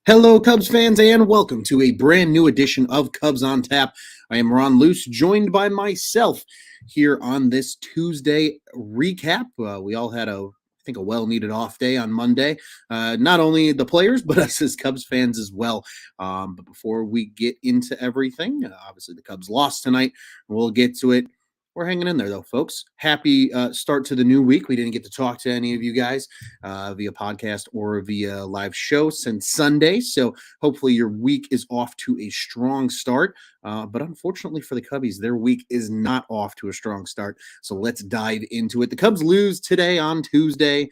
Hello, Cubs fans, and welcome to a brand new edition of Cubs on Tap. I am Ron Luce, joined by myself here on this Tuesday recap. We all had I think, a well-needed off day on Monday. Not only the players, but us as Cubs fans as well. But before we get into everything, obviously the Cubs lost tonight. We'll get to it. We're hanging in there, though, folks. Happy start to the new week. We didn't get to talk to any of you guys via podcast or via live show since Sunday. So hopefully your week is off to a strong start. But unfortunately for the Cubbies, their week is not off to a strong start. So let's dive into it. The Cubs lose today on Tuesday,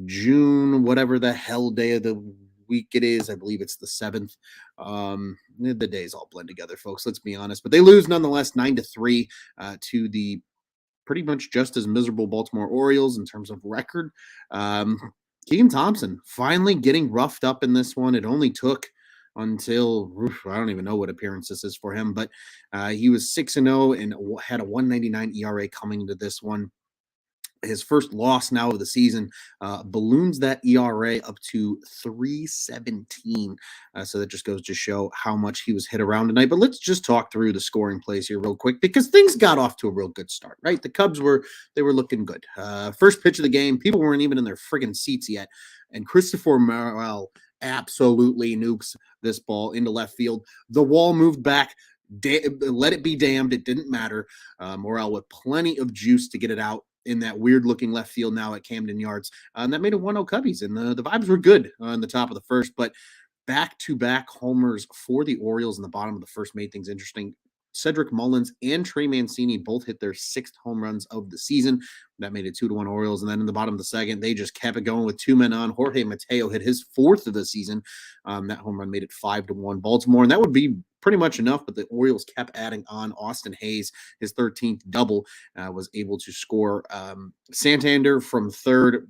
June, whatever the hell day of the week it is. I believe it's the 7th. The days all blend together, folks. Let's be honest. But they lose nonetheless 9-3 to the pretty much just as miserable Baltimore Orioles in terms of record. Keegan Thompson finally getting roughed up in this one. It only took until I don't even know what appearance this is for him, but he was 6-0 and had a 1.99 ERA coming into this one. His first loss now of the season balloons that ERA up to 3.17. So that just goes to show how much he was hit around tonight. But let's just talk through the scoring plays here real quick, because things got off to a real good start, right? The Cubs were looking good. First pitch of the game, people weren't even in their friggin' seats yet. And Christopher Morel absolutely nukes this ball into left field. The wall moved back. Let it be damned. It didn't matter. Morel with plenty of juice to get it out in that weird-looking left field now at Camden Yards. And that made it 1-0 Cubbies, and the vibes were good on the top of the first, but back-to-back homers for the Orioles in the bottom of the first made things interesting. Cedric Mullins and Trey Mancini both hit their 6th home runs of the season. That made it 2-1 Orioles. And then in the bottom of the second, they just kept it going with 2 men on. Jorge Mateo hit his 4th of the season. That home run made it 5-1 Baltimore. And that would be pretty much enough, but the Orioles kept adding on. Austin Hayes, his 13th double, was able to score. Santander from third.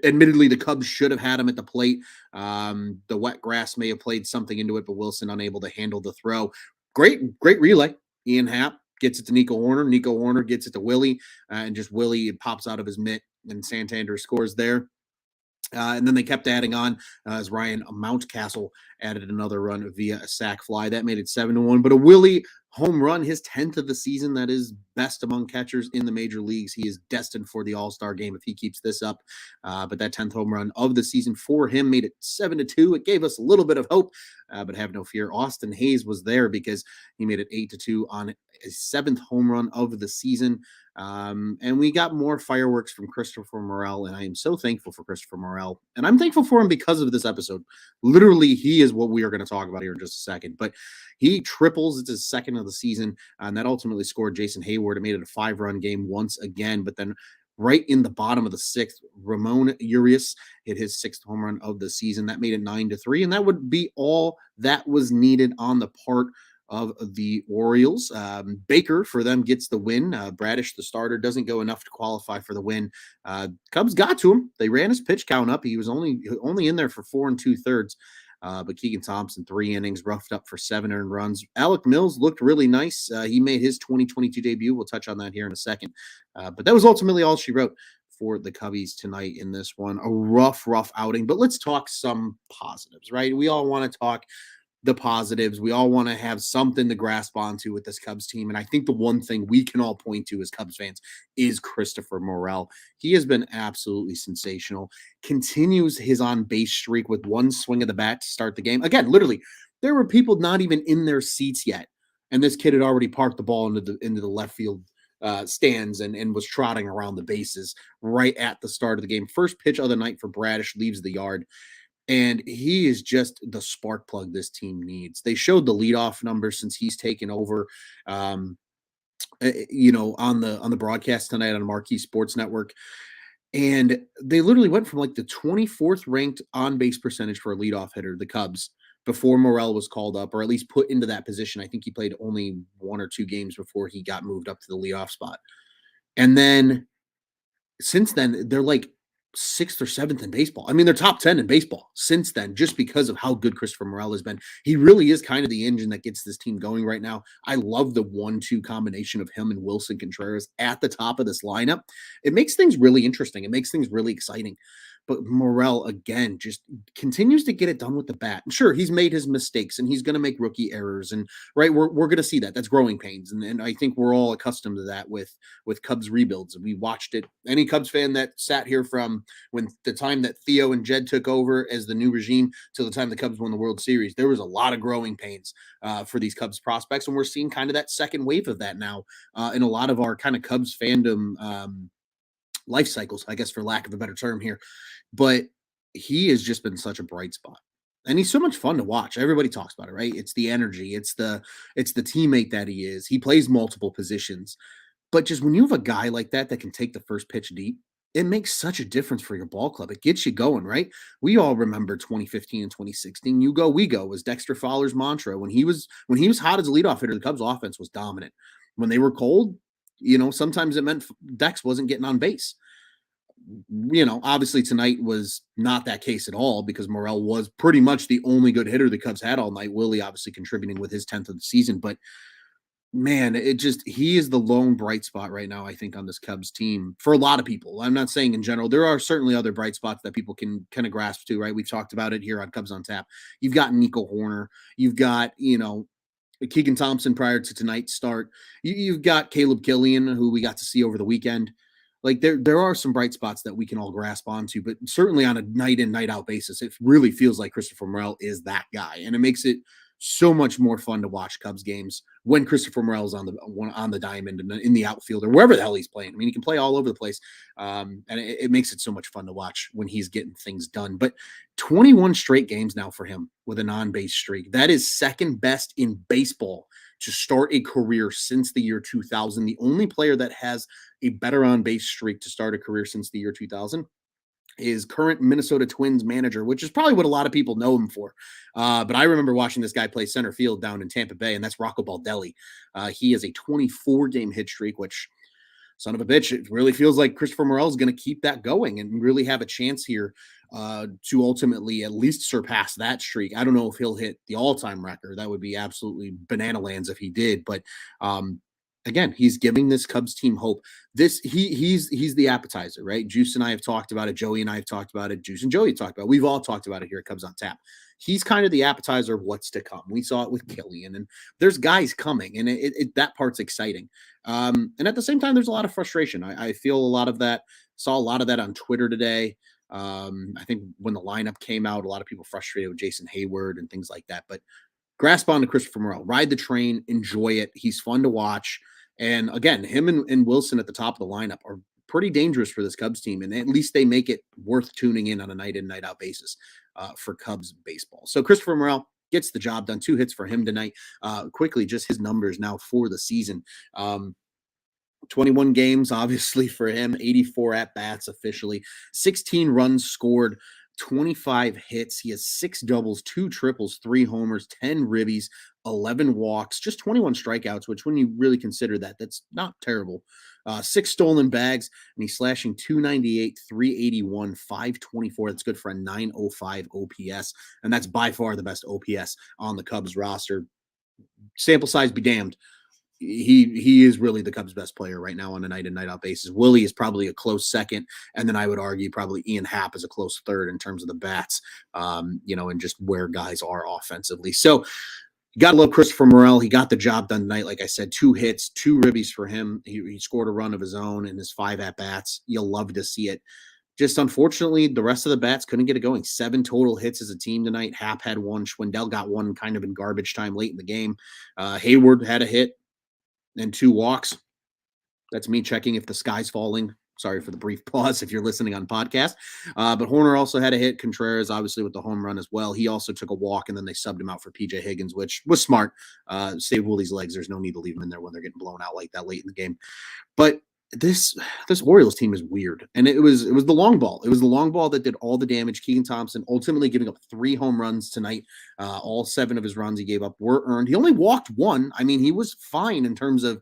Admittedly, the Cubs should have had him at the plate. The wet grass may have played something into it, but Wilson unable to handle the throw. Great relay. Ian Happ gets it to Nico Warner. Nico Warner gets it to Willie, and just Willie pops out of his mitt, and Santander scores there. And then they kept adding on as Ryan Mountcastle added another run via a sac fly. That made it 7-1. But a Willie home run, his 10th of the season. That is best among catchers in the major leagues. He is destined for the All-Star game if he keeps this up. But that 10th home run of the season for him made it 7-2. It gave us a little bit of hope, but have no fear. Austin Hayes was there because he made it 8-2 on his 7th home run of the season. And we got more fireworks from Christopher Morel, and I am so thankful for Christopher Morel. And I'm thankful for him because of this episode. Literally, he is what we are going to talk about here in just a second. But he triples. It's his 2nd of the season, and that ultimately scored Jason Hayward. It made it a 5-run game once again. But then right in the bottom of the 6th, Ramon Urias hit his 6th home run of the season. That made it 9-3, and that would be all that was needed on the part of the Orioles. Baker, for them, gets the win. Bradish, the starter, doesn't go enough to qualify for the win. Cubs got to him. They ran his pitch count up. He was only in there for 4 2/3. But Keegan Thompson, 3 innings, roughed up for 7 earned runs. Alec Mills looked really nice. He made his 2022 debut. We'll touch on that here in a second. But that was ultimately all she wrote for the Cubbies tonight in this one. A rough outing. But let's talk some positives, right? We all want to talk the positives. We all want to have something to grasp onto with this Cubs team. And I think the one thing we can all point to as Cubs fans is Christopher Morel. He has been absolutely sensational. Continues his on-base streak with 1 swing of the bat to start the game. Again, literally, there were people not even in their seats yet. And this kid had already parked the ball into the left field stands and was trotting around the bases right at the start of the game. First pitch of the night for Bradish, leaves the yard. And he is just the spark plug this team needs. They showed the leadoff numbers since he's taken over, on the broadcast tonight on Marquee Sports Network. And they literally went from like the 24th ranked on-base percentage for a leadoff hitter, the Cubs, before Morel was called up, or at least put into that position. I think he played only 1 or 2 games before he got moved up to the leadoff spot. And then since then, they're like 6th or 7th in baseball. I mean, they're top 10 in baseball since then, just because of how good Christopher Morel has been. He really is kind of the engine that gets this team going right now. I love the 1-2 combination of him and Wilson Contreras at the top of this lineup. It makes things really interesting. It makes things really exciting. But Morel, again, just continues to get it done with the bat. And sure, he's made his mistakes and he's going to make rookie errors. And right, we're going to see that. That's growing pains. And I think we're all accustomed to that with Cubs rebuilds. We watched it. Any Cubs fan that sat here from when the time that Theo and Jed took over as the new regime to the time the Cubs won the World Series, there was a lot of growing pains for these Cubs prospects. And we're seeing kind of that second wave of that now in a lot of our kind of Cubs fandom life cycles, I guess, for lack of a better term here. But he has just been such a bright spot. And he's so much fun to watch. Everybody talks about it, right? It's the energy, it's the teammate that he is. He plays multiple positions. But just when you have a guy like that can take the first pitch deep, it makes such a difference for your ball club. It gets you going, right? We all remember 2015 and 2016. You go, we go was Dexter Fowler's mantra. When he was hot as a leadoff hitter, the Cubs offense was dominant. When they were cold, sometimes it meant Dex wasn't getting on base. Obviously tonight was not that case at all because Morel was pretty much the only good hitter the Cubs had all night. Willie obviously contributing with his 10th of the season, but man, he is the lone bright spot right now, I think, on this Cubs team for a lot of people. I'm not saying in general. There are certainly other bright spots that people can kind of grasp to, right? We've talked about it here on Cubs on Tap. You've got Nico Horner. You've got, Keegan Thompson prior to tonight's start. You've got Caleb Killian, who we got to see over the weekend. Like there are some bright spots that we can all grasp onto, but certainly on a night in, night out basis, it really feels like Christopher Morel is that guy. And it makes it so much more fun to watch Cubs games when Christopher Morel is on the diamond and in the outfield or wherever the hell he's playing. I mean, he can play all over the place, and it makes it so much fun to watch when he's getting things done. But 21 straight games now for him with a non-base streak. That is second best in baseball to start a career since the year 2000. The only player that has a better on-base streak to start a career since the year 2000 is current Minnesota Twins manager, which is probably what a lot of people know him for. But I remember watching this guy play center field down in Tampa Bay, and that's Rocco Baldelli. He has a 24-game hit streak, which, son of a bitch, it really feels like Christopher Morel is going to keep that going and really have a chance here to ultimately at least surpass that streak. I don't know if he'll hit the all-time record. That would be absolutely banana lands if he did. But again, he's giving this Cubs team hope. He's the appetizer, right? Juice and I have talked about it. Joey and I have talked about it. Juice and Joey talked about it. We've all talked about it here at Cubs on Tap. He's kind of the appetizer of what's to come. We saw it with Killian, and there's guys coming, and that part's exciting. And at the same time, there's a lot of frustration. I feel a lot of that. Saw a lot of that on Twitter today. I think when the lineup came out, a lot of people frustrated with Jason Hayward and things like that. But grasp on to Christopher Morel, ride the train, enjoy it. He's fun to watch. And again, him and Wilson at the top of the lineup are pretty dangerous for this Cubs team. And at least they make it worth tuning in on a night in, night out basis for Cubs baseball. So Christopher Morel gets the job done. 2 hits for him tonight. Quickly, just his numbers now for the season. 21 games, obviously, for him, 84 at-bats officially, 16 runs scored, 25 hits. He has 6 doubles, 2 triples, 3 homers, 10 ribbies, 11 walks, just 21 strikeouts, which when you really consider that, that's not terrible. 6 stolen bags, and he's slashing 298, 381, 524. That's good for a 905 OPS, and that's by far the best OPS on the Cubs roster. Sample size be damned. He is really the Cubs' best player right now on a night in, night out basis. Willie is probably a close second, and then I would argue probably Ian Happ is a close third in terms of the bats, and just where guys are offensively. So you got to love Christopher Morel. He got the job done tonight. Like I said, 2 hits, 2 ribbies for him. He scored a run of his own in his 5 at-bats. You'll love to see it. Just unfortunately, the rest of the bats couldn't get it going. 7 total hits as a team tonight. Happ had 1. Schwindel got 1 kind of in garbage time late in the game. Hayward had a hit and 2 walks. That's me checking if the sky's falling. Sorry for the brief pause if you're listening on podcast. But Horner also had a hit. Contreras, obviously, with the home run as well. He also took a walk, and then they subbed him out for PJ Higgins, which was smart. Save Willie's legs. There's no need to leave him in there when they're getting blown out like that late in the game. But this Orioles team is weird, and it was the long ball. It was the long ball that did all the damage. Keegan Thompson ultimately giving up 3 home runs tonight. All 7 of his runs he gave up were earned. He only walked 1. I mean, he was fine in terms of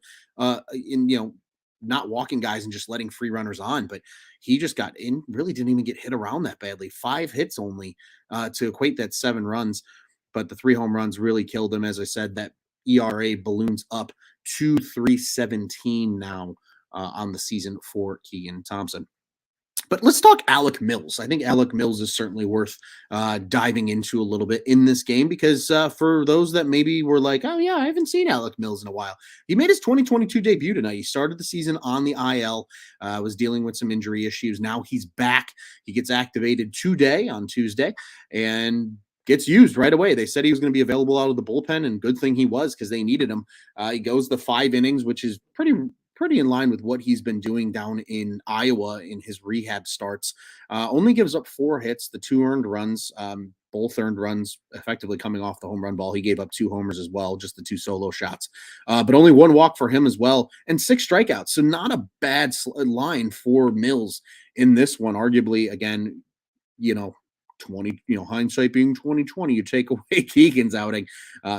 not walking guys and just letting free runners on, but he just got in, really didn't even get hit around that badly. 5 hits only to equate that 7 runs, but the 3 home runs really killed him. As I said, that ERA balloons up to 3.17 now on the season for Keegan Thompson. But let's talk Alec Mills. I think Alec Mills is certainly worth diving into a little bit in this game because for those that maybe were like, oh, yeah, I haven't seen Alec Mills in a while, he made his 2022 debut tonight. He started the season on the IL, was dealing with some injury issues. Now he's back. He gets activated today on Tuesday and gets used right away. They said he was going to be available out of the bullpen, and good thing he was because they needed him. He goes the 5 innings, which is pretty in line with what he's been doing down in Iowa in his rehab starts. Only gives up 4 hits, the 2 earned runs, both earned runs effectively coming off the home run ball. He gave up 2 homers as well, just the 2 solo shots, but only 1 walk for him as well, and 6 strikeouts. So not a bad line for Mills in this one. Arguably, again, you know, 20, hindsight being 2020, you take away Keegan's outing.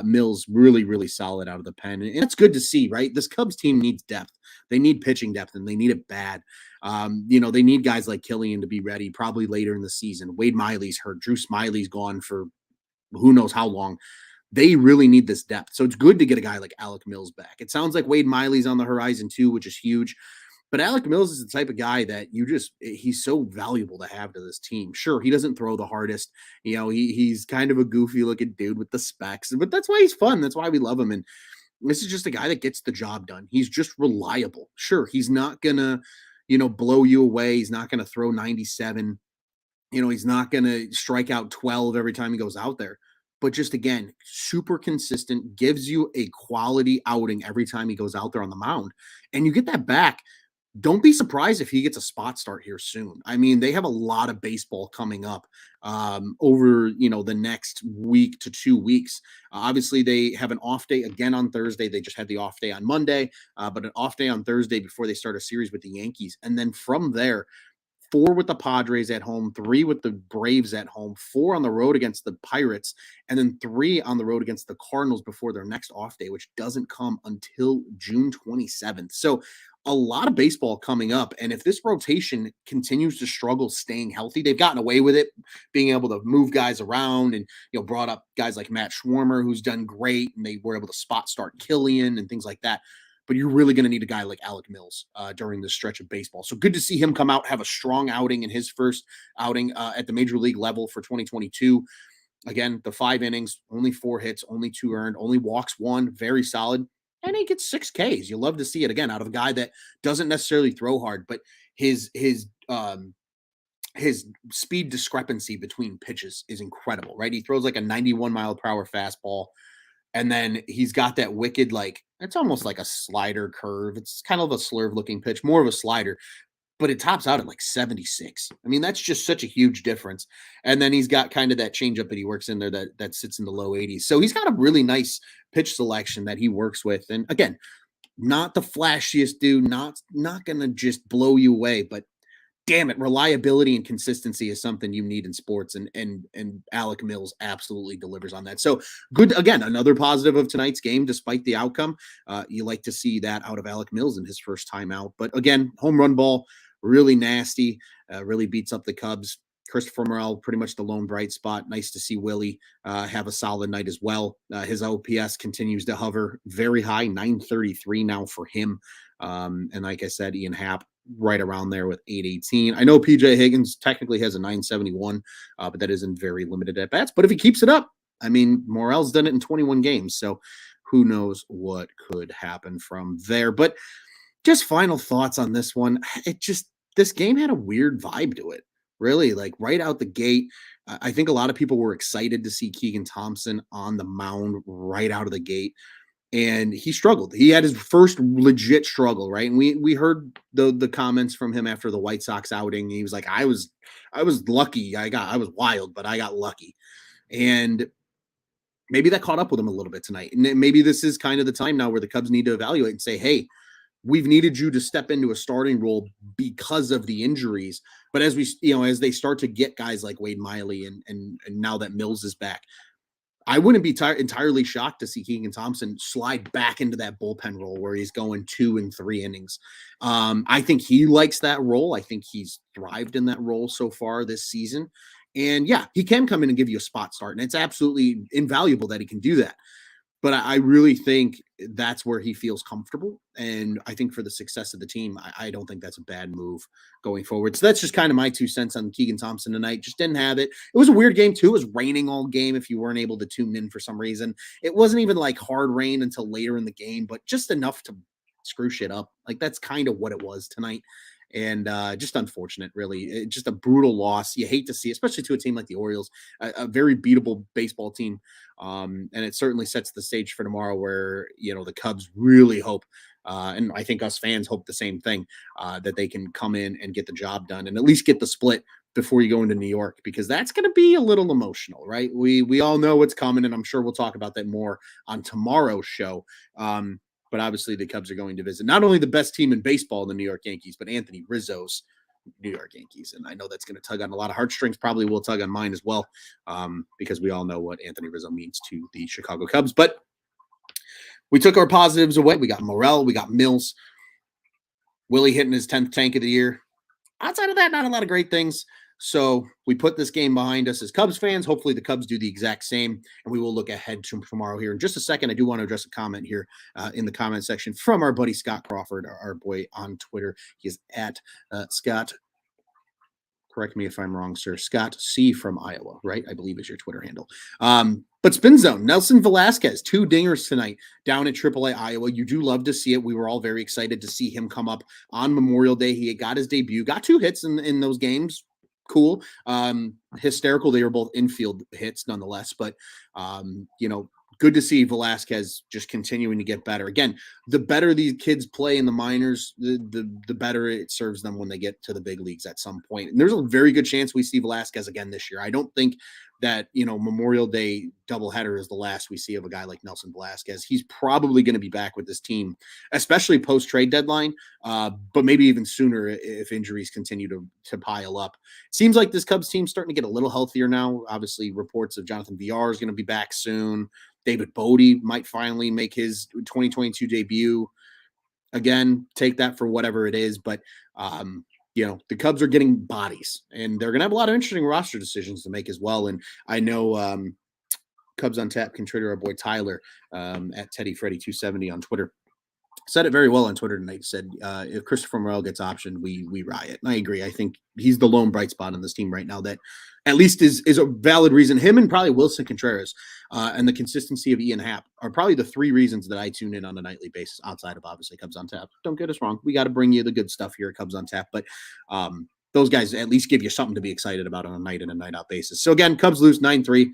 Mills really solid out of the pen. And it's good to see, right? This Cubs team needs depth. They need pitching depth and they need it bad. They need guys like Killian to be ready probably later in the season. Wade Miley's hurt. Drew Smiley's gone for who knows how long. They really need this depth. So it's good to get a guy like Alec Mills back. It sounds like Wade Miley's on the horizon too, which is huge. But Alec Mills is the type of guy that he's so valuable to have to this team. Sure, he doesn't throw the hardest. He's kind of a goofy looking dude with the specs, but that's why he's fun. That's why we love him. And this is just a guy that gets the job done. He's just reliable. Sure, he's not gonna, blow you away. He's not gonna throw 97. He's not gonna strike out 12 every time he goes out there. But just again, super consistent, gives you a quality outing every time he goes out there on the mound. And you get that back. Don't be surprised if he gets a spot start here soon. I mean, they have a lot of baseball coming up over, the next week to 2 weeks. Obviously, they have an off day again on Thursday. They just had the off day on Monday, but an off day on Thursday before they start a series with the Yankees. And then from there, 4 with the Padres at home, 3 with the Braves at home, 4 on the road against the Pirates, and then 3 on the road against the Cardinals before their next off day, which doesn't come until June 27th. So a lot of baseball coming up. And if this rotation continues to struggle staying healthy, they've gotten away with it, being able to move guys around and, brought up guys like Matt Schwarmer, who's done great, and they were able to spot start Killian and things like that. But you're really going to need a guy like Alec Mills during this stretch of baseball. So good to see him come out, have a strong outing in his first outing at the major league level for 2022. Again, the 5 innings, only 4 hits, only 2 earned, only walks 1, very solid. And he gets 6 Ks. You love to see it again out of a guy that doesn't necessarily throw hard, but his speed discrepancy between pitches is incredible, right? He throws like a 91 mile per hour fastball. And then he's got that wicked, it's almost like a slider curve. It's kind of a slurve looking pitch, more of a slider, but it tops out at like 76. I mean, that's just such a huge difference. And then he's got kind of that changeup that he works in there that sits in the low 80s. So he's got a really nice pitch selection that he works with. And again, not the flashiest dude, not going to just blow you away, but damn it, reliability and consistency is something you need in sports, and Alec Mills absolutely delivers on that. So good, again, another positive of tonight's game, despite the outcome. You like to see that out of Alec Mills in his first time out. But again, home run ball, really nasty, really beats up the Cubs. Christopher Morel, pretty much the lone bright spot. Nice to see Willie have a solid night as well. His OPS continues to hover very high, 933 now for him. And like I said, Ian Happ, right around there with 818. I know PJ Higgins technically has a 971, but that isn't very limited at bats. But if he keeps it up, I mean, Morel's done it in 21 games. So who knows what could happen from there. But just final thoughts on this one. This game had a weird vibe to it, really, like right out the gate. I think a lot of people were excited to see Keegan Thompson on the mound right out of the gate. And he struggled. He had his first legit struggle, right? And we heard the comments from him after the White Sox outing. He was like, I was lucky. I was wild, but I got lucky. And maybe that caught up with him a little bit tonight. And maybe this is kind of the time now where the Cubs need to evaluate and say, hey, we've needed you to step into a starting role because of the injuries. But as as they start to get guys like Wade Miley and now that Mills is back, I wouldn't be entirely shocked to see Keegan Thompson slide back into that bullpen role where he's going 2 and 3 innings. I think he likes that role. I think he's thrived in that role so far this season. And yeah, he can come in and give you a spot start, and it's absolutely invaluable that he can do that. But I really think that's where he feels comfortable. And I think for the success of the team, I don't think that's a bad move going forward. So that's just kind of my 2 cents on Keegan Thompson tonight. Just didn't have it. It was a weird game, too. It was raining all game if you weren't able to tune in for some reason. It wasn't even like hard rain until later in the game, but just enough to screw shit up. Like that's kind of what it was tonight. And just unfortunate, really. Just a brutal loss. You hate to see, especially to a team like the Orioles, a very beatable baseball team. And it certainly sets the stage for tomorrow where, the Cubs really hope, and I think us fans hope the same thing, that they can come in and get the job done and at least get the split before you go into New York, because that's going to be a little emotional, right? We all know what's coming, and I'm sure we'll talk about that more on tomorrow's show. But obviously the Cubs are going to visit not only the best team in baseball, the New York Yankees, but Anthony Rizzo's New York Yankees. And I know that's going to tug on a lot of heartstrings, probably will tug on mine as well, because we all know what Anthony Rizzo means to the Chicago Cubs. But we took our positives away. We got Morel, we got Mills, Willie hitting his 10th tank of the year. Outside of that, not a lot of great things. So we put this game behind us as Cubs fans. Hopefully the Cubs do the exact same, and we will look ahead to tomorrow here. In just a second, I do want to address a comment here in the comment section from our buddy Scott Crawford, our boy on Twitter. He is at Scott. Correct me if I'm wrong, sir. Scott C. from Iowa, right? I believe is your Twitter handle. But Spin Zone, Nelson Velasquez, 2 dingers tonight down at AAA Iowa. You do love to see it. We were all very excited to see him come up on Memorial Day. He got his debut, got 2 hits in those games. Cool. Hysterical. They were both infield hits nonetheless, but good to see Velasquez just continuing to get better. Again, the better these kids play in the minors, the better it serves them when they get to the big leagues at some point. And there's a very good chance we see Velasquez again this year. I don't think that, Memorial Day doubleheader is the last we see of a guy like Nelson Velasquez. He's probably going to be back with this team, especially post-trade deadline, but maybe even sooner if injuries continue to pile up. Seems like this Cubs team's starting to get a little healthier now. Obviously, reports of Jonathan Villar is going to be back soon. David Bodie might finally make his 2022 debut. Again, take that for whatever it is, but the Cubs are getting bodies, and they're going to have a lot of interesting roster decisions to make as well. And I know Cubs on Tap contributor, our boy Tyler at Teddy Freddy 270 on Twitter said it very well on Twitter tonight. Said if Christopher Morel gets optioned, we riot. And I agree. I think he's the lone bright spot on this team right now that at least is a valid reason. Him and probably Wilson Contreras and the consistency of Ian Happ are probably the 3 reasons that I tune in on a nightly basis outside of obviously Cubs on Tap. Don't get us wrong. We got to bring you the good stuff here at Cubs on Tap, but those guys at least give you something to be excited about on a night in and night out basis. So again, Cubs lose 9-3.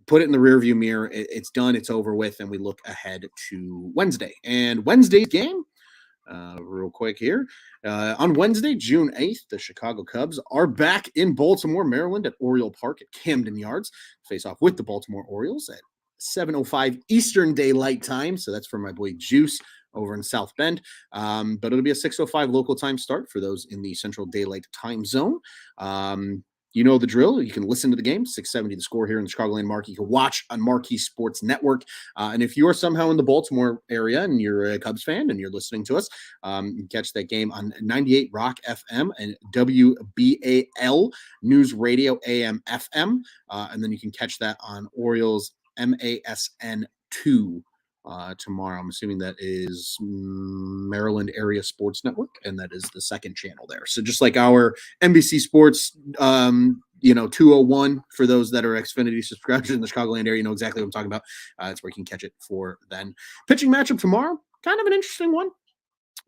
Put it in the rearview mirror. It's done. It's over with. And we look ahead to Wednesday. And Wednesday's game, real quick here. On Wednesday, June 8th, the Chicago Cubs are back in Baltimore, Maryland at Oriole Park at Camden Yards. Face off with the Baltimore Orioles at 7:05 Eastern Daylight Time. So that's for my boy Juice over in South Bend. But it'll be a 6:05 local time start for those in the Central Daylight Time Zone. You know the drill. You can listen to the game, 670 The Score here in the Chicagoland Marquee. You can watch on Marquee Sports Network. And if you are somehow in the Baltimore area and you're a Cubs fan and you're listening to us, you can catch that game on 98 Rock FM and WBAL News Radio AM FM. And then you can catch that on Orioles MASN 2 tomorrow. I'm assuming that is Maryland Area Sports Network, and that is the second channel there. So just like our NBC Sports, 201 for those that are Xfinity subscribers in the Chicagoland area, you know exactly what I'm talking about. That's where you can catch it for then. Pitching matchup tomorrow, kind of an interesting one.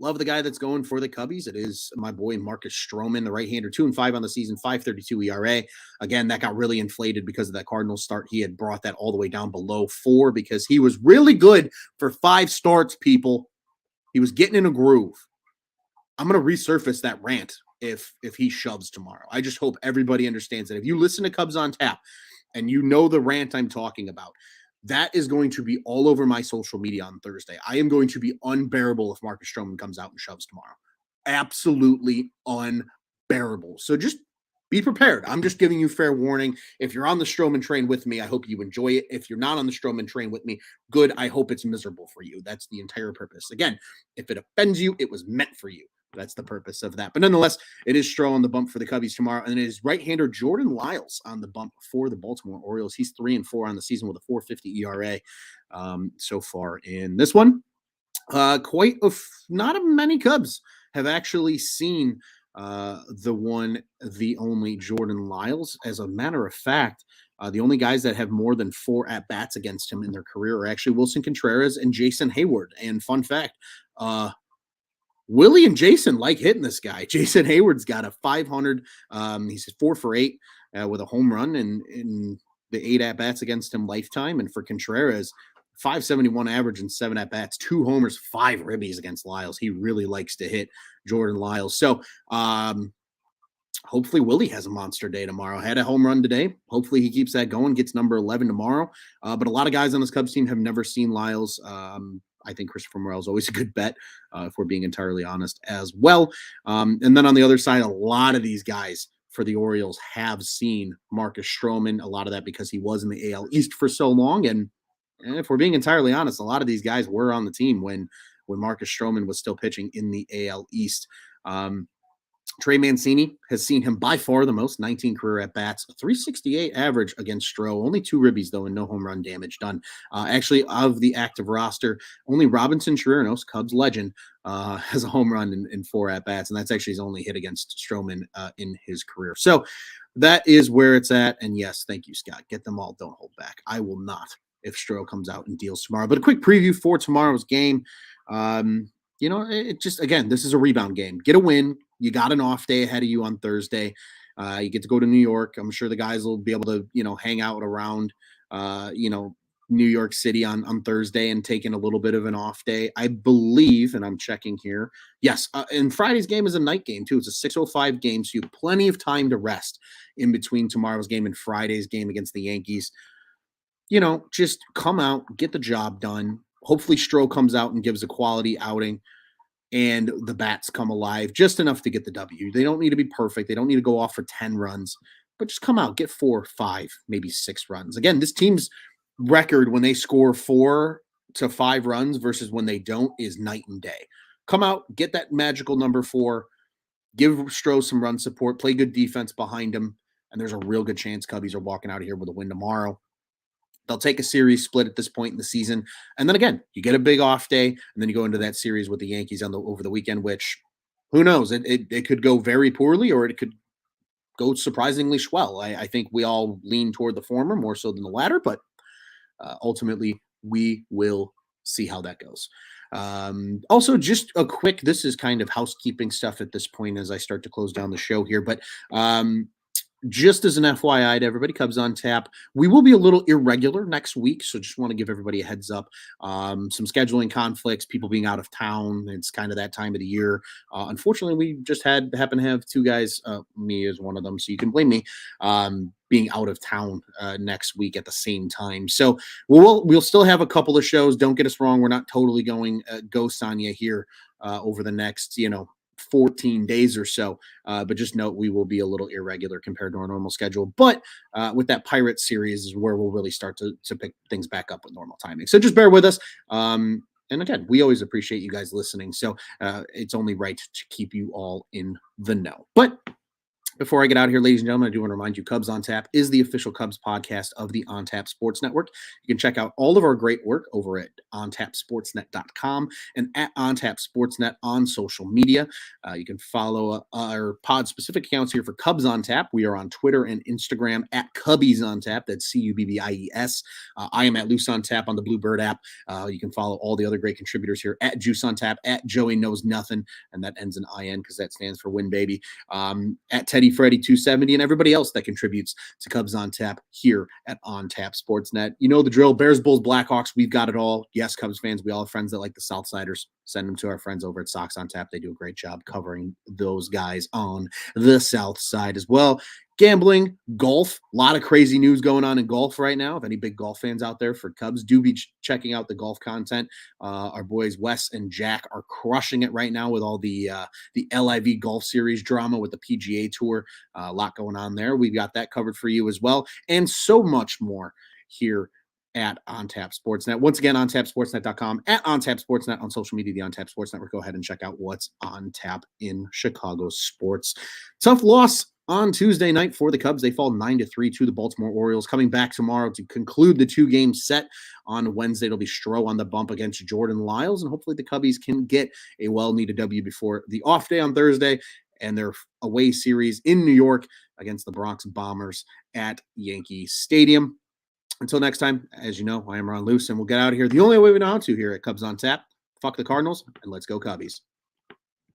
Love the guy that's going for the Cubbies. It is my boy Marcus Stroman, the right-hander, 2-5 on the season, 5.32 ERA. Again, that got really inflated because of that Cardinals start. He had brought that all the way down below 4 because he was really good for 5 starts, people. He was getting in a groove. I'm going to resurface that rant if he shoves tomorrow. I just hope everybody understands that. If you listen to Cubs on Tap and you know the rant I'm talking about, that is going to be all over my social media on Thursday. I am going to be unbearable if Marcus Stroman comes out and shoves tomorrow. Absolutely unbearable. So just be prepared. I'm just giving you fair warning. If you're on the Stroman train with me, I hope you enjoy it. If you're not on the Stroman train with me, good. I hope it's miserable for you. That's the entire purpose. Again, if it offends you, it was meant for you. that's the purpose of that. But nonetheless, it is Stroh on the bump for the Cubbies tomorrow, and it is right-hander Jordan Lyles on the bump for the Baltimore Orioles. He's 3-4 on the season with a 4.50 ERA so far in this one. Not many Cubs have actually seen the only Jordan Lyles. As a matter of fact, the only guys that have more than 4 at-bats against him in their career are actually Wilson Contreras and Jason Hayward. And fun fact, Willie and Jason like hitting this guy. Jason Hayward's got a 500. He's 4 for 8 with a home run in the 8 at-bats against him lifetime. And for Contreras, 571 average and 7 at-bats, 2 homers, 5 ribbies against Lyles. He really likes to hit Jordan Lyles. So hopefully Willie has a monster day tomorrow. Had a home run today. Hopefully he keeps that going, gets number 11 tomorrow. But a lot of guys on this Cubs team have never seen Lyles. I think Christopher Morel is always a good bet, if we're being entirely honest as well. And then on the other side, a lot of these guys for the Orioles have seen Marcus Stroman. A lot of that because he was in the AL East for so long. And if we're being entirely honest, a lot of these guys were on the team when Marcus Stroman was still pitching in the AL East. Trey Mancini has seen him by far the most, 19 career at-bats, 368 average against Stroh. Only 2 ribbies, though, and no home run damage done. Actually, of the active roster, only Robinson Chirinos, Cubs legend, has a home run in 4 at-bats, and that's actually his only hit against Stroman in his career. So that is where it's at, and yes, thank you, Scott. Get them all. Don't hold back. I will not if Stroh comes out and deals tomorrow. But a quick preview for tomorrow's game. It just, again, this is a rebound game. Get a win. You got an off day ahead of you on Thursday. You get to go to New York. I'm sure the guys will be able to, hang out around, New York City on Thursday and taking a little bit of an off day. I believe, and I'm checking here. Yes. And Friday's game is a night game too. It's a 6:05 game. So you have plenty of time to rest in between tomorrow's game and Friday's game against the Yankees. Just come out, get the job done. Hopefully Stroh comes out and gives a quality outing and the bats come alive just enough to get the W. They don't need to be perfect. They don't need to go off for 10 runs, but just come out, get 4, 5, maybe 6 runs. Again, this team's record when they score 4 to 5 runs versus when they don't is night and day. Come out, get that magical number 4, give Stroh some run support, play good defense behind him, and there's a real good chance Cubbies are walking out of here with a win tomorrow. They'll take a series split at this point in the season. And then again, you get a big off day, and then you go into that series with the Yankees over the weekend, which who knows? It could go very poorly or it could go surprisingly swell. I think we all lean toward the former more so than the latter, but ultimately we will see how that goes. Also, just a quick, this is kind of housekeeping stuff at this point as I start to close down the show here, but just as an FYI to everybody, Cubs on Tap, we will be a little irregular next week, so just want to give everybody a heads up. Some scheduling conflicts, people being out of town. It's kind of that time of the year. Unfortunately, we just happen to have 2 guys, me as one of them, so you can blame me, being out of town next week at the same time. So we'll still have a couple of shows. Don't get us wrong. We're not totally going ghost on you here over the next, 14 days or so. But just note we will be a little irregular compared to our normal schedule. But with that Pirates series is where we'll really start to pick things back up with normal timing. So just bear with us. And again, we always appreciate you guys listening. So it's only right to keep you all in the know. But before I get out of here, ladies and gentlemen, I do want to remind you Cubs on Tap is the official Cubs podcast of the On Tap Sports Network. You can check out all of our great work over at ontapsportsnet.com and at On Tap Sportsnet on social media. You can follow our pod-specific accounts here for Cubs on Tap. We are on Twitter and Instagram at Cubbies on Tap. That's Cubbies. I am at Loose on Tap on the Bluebird app. You can follow all the other great contributors here at Juice on Tap, at Joey Knows Nothing, and that ends in IN because that stands for Win Baby. At Teddy Freddy 270 and everybody else that contributes to Cubs on Tap here at On Tap Sportsnet. You know the drill. Bears, Bulls, Blackhawks, we've got it all. Yes, Cubs fans, we all have friends that like the Southsiders. Send them to our friends over at Sox on Tap. They do a great job covering those guys on the South Side as well. Gambling, golf, a lot of crazy news going on in golf right now. If any big golf fans out there for Cubs, do be checking out the golf content. Our boys Wes and Jack are crushing it right now with all the LIV Golf Series drama with the PGA Tour. A lot going on there. We've got that covered for you as well, and so much more here at OnTap Sportsnet. Once again, OnTapSportsnet.com, at OnTap Sportsnet on social media, the OnTap Sports Network. Go ahead and check out what's on tap in Chicago sports. Tough loss on Tuesday night for the Cubs. They fall 9-3 to the Baltimore Orioles. Coming back tomorrow to conclude the 2-game set. On Wednesday, it'll be Stroh on the bump against Jordan Lyles, and hopefully the Cubbies can get a well-needed W before the off day on Thursday and their away series in New York against the Bronx Bombers at Yankee Stadium. Until next time, as you know, I am Ron Luce, and we'll get out of here the only way we know how to here at Cubs on Tap. Fuck the Cardinals, and let's go Cubbies.